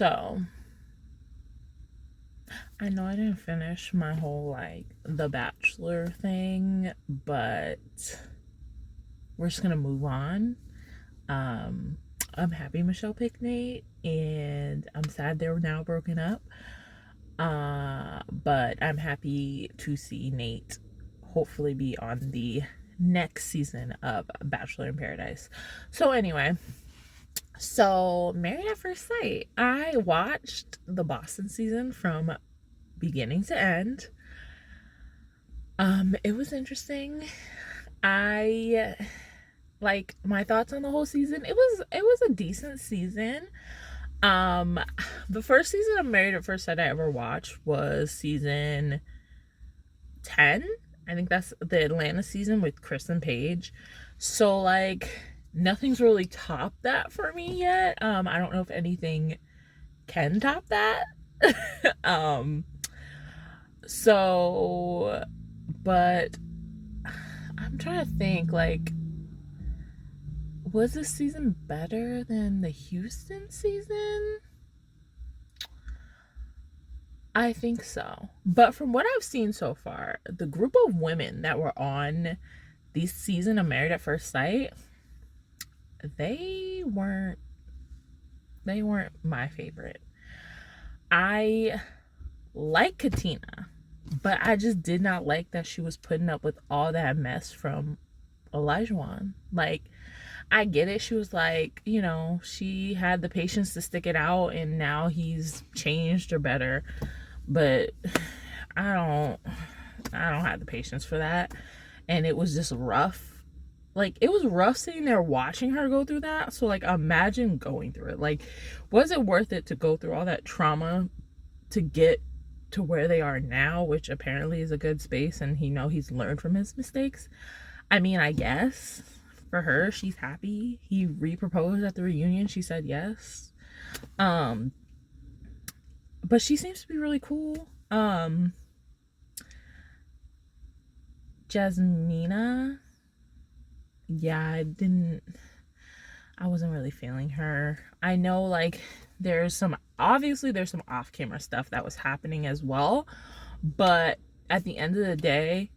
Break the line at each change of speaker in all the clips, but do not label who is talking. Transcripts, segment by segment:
So, I know I didn't finish my whole like The Bachelor thing, but we're just gonna move on. Um, I'm happy Michelle picked Nate, and I'm sad they're now broken up. But I'm happy to see Nate hopefully be on the next season of Bachelor in Paradise. So anyway, so Married at First Sight. I watched the Boston season from beginning to end. It was interesting. I like my thoughts on the whole season. It was a decent season. Um, the first season of Married at First Sight I ever watched was season 10. I think that's the Atlanta season with Chris and Paige. So like nothing's really topped that for me yet. I don't know if anything can top that. um so but I'm trying to think, like, was this season better than the Houston season? I think so. But from what I've seen so far, the group of women that were on this season of Married at First Sight, they weren't my favorite. I like Katina, but I just did not like that she was putting up with all that mess from Elijah. Like, I get it. She was like, she had the patience to stick it out, and now he's changed or better. But I don't have the patience for that. And it was just rough. Like, it was rough sitting there watching her go through that. So like, imagine going through it. Like, was it worth it to go through all that trauma to get to where they are now, which apparently is a good space, and he's learned from his mistakes? I mean, I guess for her, she's happy. He re-proposed at the reunion. She said yes. But she seems to be really cool. Jasmina, yeah, I wasn't really feeling her. I know, like, there's some off-camera stuff that was happening as well, but at the end of the day,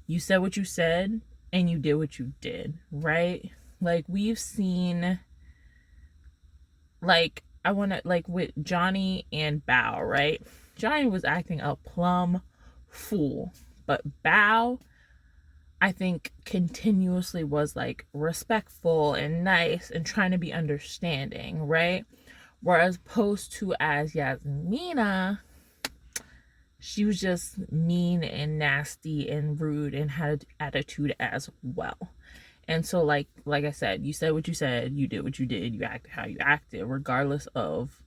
you said what you said and you did what you did, right? Like, we've seen, like, I want to, like, with Johnny and Bao, right? Johnny was acting a plumb fool, but Bao, I think, continuously was like respectful and nice and trying to be understanding, right? Whereas opposed to as Yasmina, she was just mean and nasty and rude and had an attitude as well. And so like I said, you said what you said, you did what you did, you acted how you acted, regardless of,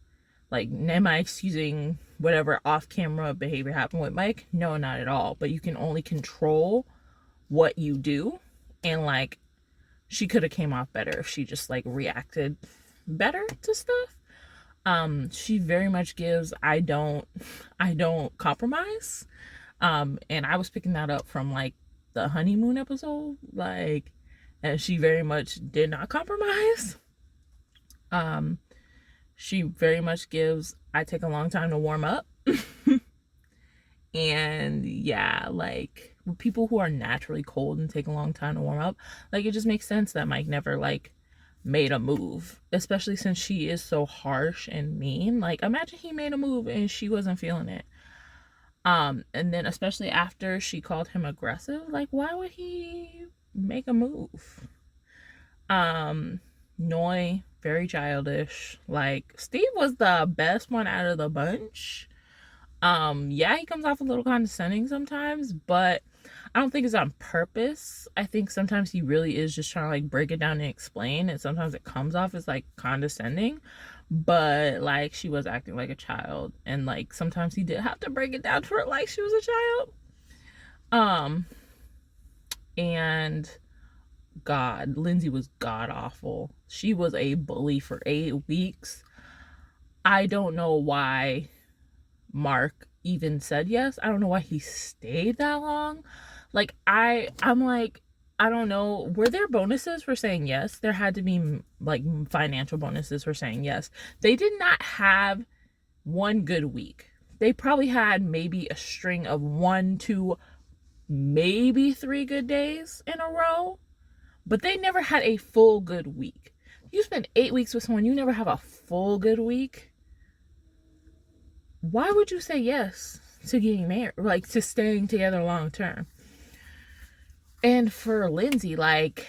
like, am I excusing whatever off-camera behavior happened with Mike? No, not at all. But you can only control what you do, and like, she could have came off better if she just like reacted better to stuff. She very much gives I don't compromise. And I was picking that up from like the honeymoon episode, like, and she very much did not compromise. She very much gives I take a long time to warm up. And yeah, like, with people who are naturally cold and take a long time to warm up, like, it just makes sense that Mike never like made a move, especially since she is so harsh and mean. Like, imagine he made a move and she wasn't feeling it. And then especially after she called him aggressive, like, why would he make a move? Noi, very childish. Like, Steve was the best one out of the bunch. Yeah, he comes off a little condescending sometimes, but I don't think it's on purpose. I think sometimes he really is just trying to like break it down and explain, and sometimes it comes off as like condescending. But like, she was acting like a child, and like sometimes he did have to break it down to her like she was a child. And God, Lindsay was god awful. She was a bully for 8 weeks. I don't know why Mark even said yes. I don't know why he stayed that long. Like, I'm like, I don't know. Were there bonuses for saying yes? There had to be like financial bonuses for saying yes. They did not have one good week. They probably had maybe a string of 1, 2, maybe 3 good days in a row, but they never had a full good week. You spend 8 weeks with someone, you never have a full good week. Why would you say yes to getting married, like to staying together long term? And for Lindsay, like,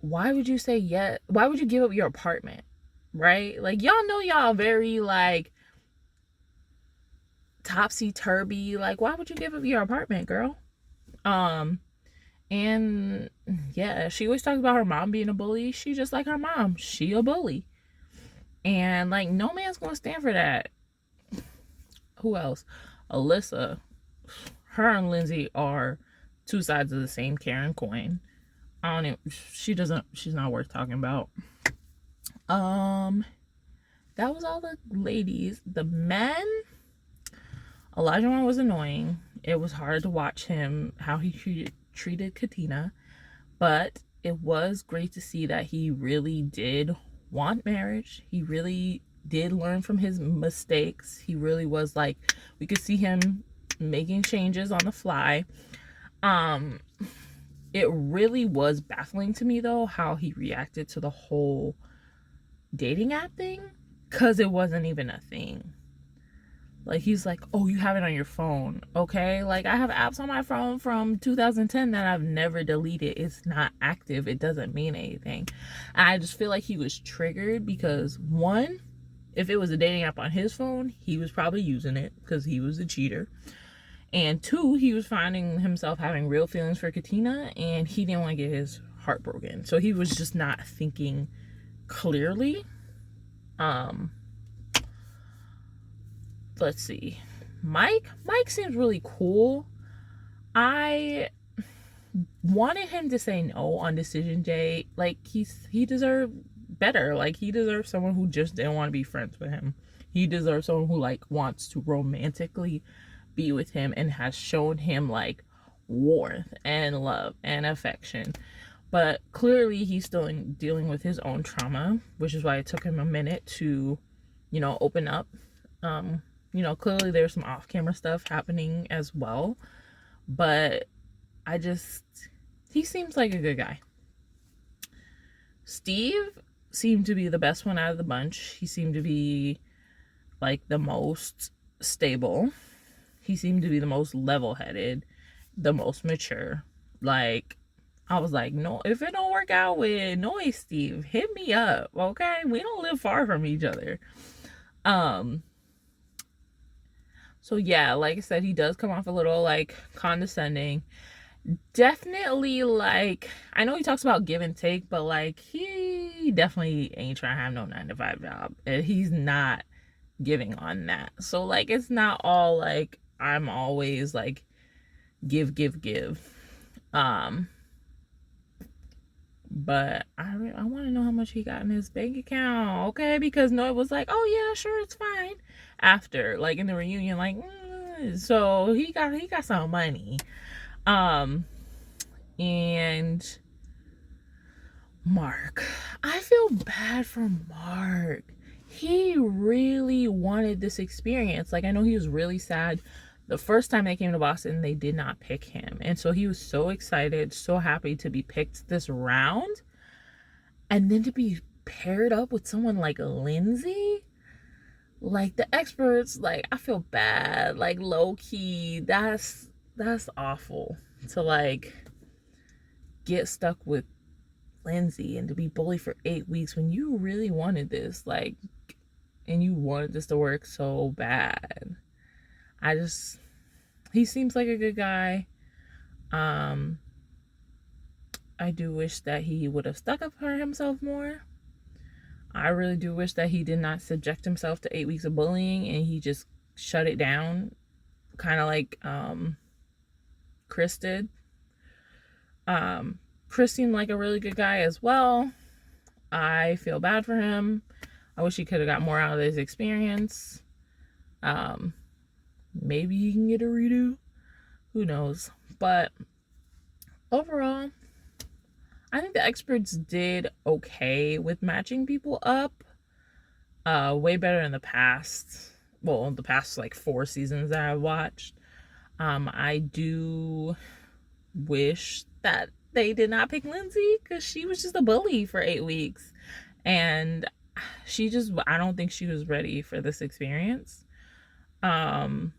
why would you say yes? Why would you give up your apartment? Right? Like, y'all know y'all very like topsy-turvy. Like, why would you give up your apartment, girl? And yeah, she always talks about her mom being a bully. She just like her mom. She a bully. And like, no man's gonna stand for that. Who else? Alyssa. Her and Lindsay are two sides of the same Karen coin. I don't even, she's not worth talking about. That was all the ladies. The men, Elijah one was annoying. It was hard to watch him, how he treated Katina, but it was great to see that he really did want marriage. He really did learn from his mistakes. He really was like, we could see him making changes on the fly. It really was baffling to me though how he reacted to the whole dating app thing, because it wasn't even a thing. Like, he's like, oh, you have it on your phone. Okay, like, I have apps on my phone from 2010 that I've never deleted. It's not active. It doesn't mean anything. And I just feel like he was triggered because, one, if it was a dating app on his phone, he was probably using it because he was a cheater. And two, he was finding himself having real feelings for Katina, and he didn't want to get his heart broken. So he was just not thinking clearly. Let's see. Mike seems really cool. I wanted him to say no on decision day. Like, he deserved better. Like, he deserves someone who just didn't want to be friends with him. He deserves someone who like wants to romantically be with him and has shown him like warmth and love and affection. But clearly he's still dealing with his own trauma, which is why it took him a minute to, open up. Clearly there's some off-camera stuff happening as well. But he seems like a good guy. Steve seemed to be the best one out of the bunch. He seemed to be like the most stable. He seemed to be the most level-headed, the most mature. Like, I was like, no, if it don't work out with Noise Steve, hit me up, okay? We don't live far from each other. So yeah, like I said, he does come off a little like condescending. Definitely, like, I know he talks about give and take, but like, he definitely ain't trying to have no 9-to-5 job, and he's not giving on that. So like, it's not all like I'm always like give. But I want to know how much he got in his bank account, okay? Because Noah was like, oh yeah, sure, it's fine. After, like, in the reunion, like, so he got some money. And Mark, I feel bad for Mark. He really wanted this experience. Like, I know he was really sad the first time they came to Boston, they did not pick him. And so he was so excited, so happy to be picked this round. And then to be paired up with someone like Lindsay, like the experts, like, I feel bad. Like, low key, that's awful to like get stuck with Lindsay and to be bullied for 8 weeks when you really wanted this, like, and you wanted this to work so bad. He seems like a good guy. I do wish that he would have stuck up for himself more. I really do wish that he did not subject himself to 8 weeks of bullying and he just shut it down, kind of like Chris did. Chris seemed like a really good guy as well. I feel bad for him. I wish he could have got more out of his experience. Maybe he can get a redo. Who knows? But overall, I think the experts did okay with matching people up. Way better in the past. Well, the past like 4 seasons that I've watched. I do wish that they did not pick Lindsay because she was just a bully for 8 weeks. And I don't think she was ready for this experience. But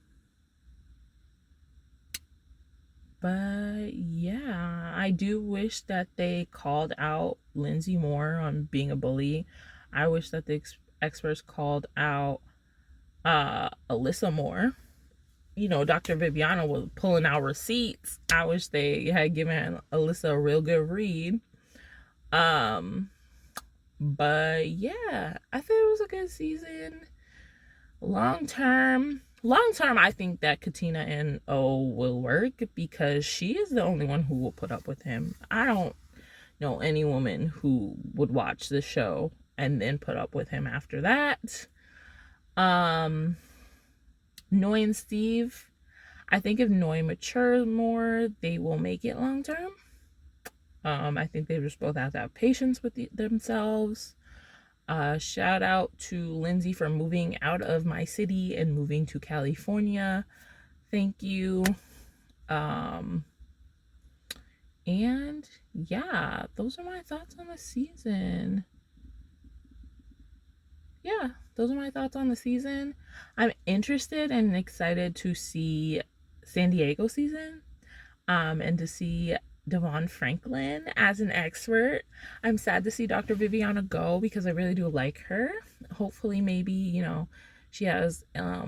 yeah, I do wish that they called out Lindsay more on being a bully. I wish that the experts called out Alyssa more. You know, Dr. Viviana was pulling out receipts. I wish they had given Alyssa a real good read. But yeah, I think it was a good season. Long term, I think that Katina and O will work because she is the only one who will put up with him. I don't know any woman who would watch the show and then put up with him after that. Noi and Steve, I think if Noi matures more, they will make it long term. I think they just both have to have patience with themselves. Shout out to Lindsay for moving out of my city and moving to California. Thank you. And yeah, those are my thoughts on the season. I'm interested and excited to see San Diego season, and to see Devon Franklin as an expert. I'm sad to see Dr. Viviana go because I really do like her. Hopefully, maybe, she has a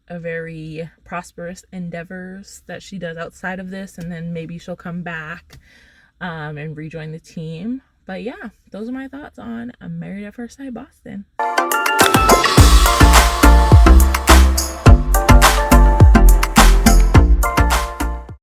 very prosperous endeavors that she does outside of this, and then maybe she'll come back and rejoin the team. But yeah, those are my thoughts on Married at First Sight Boston.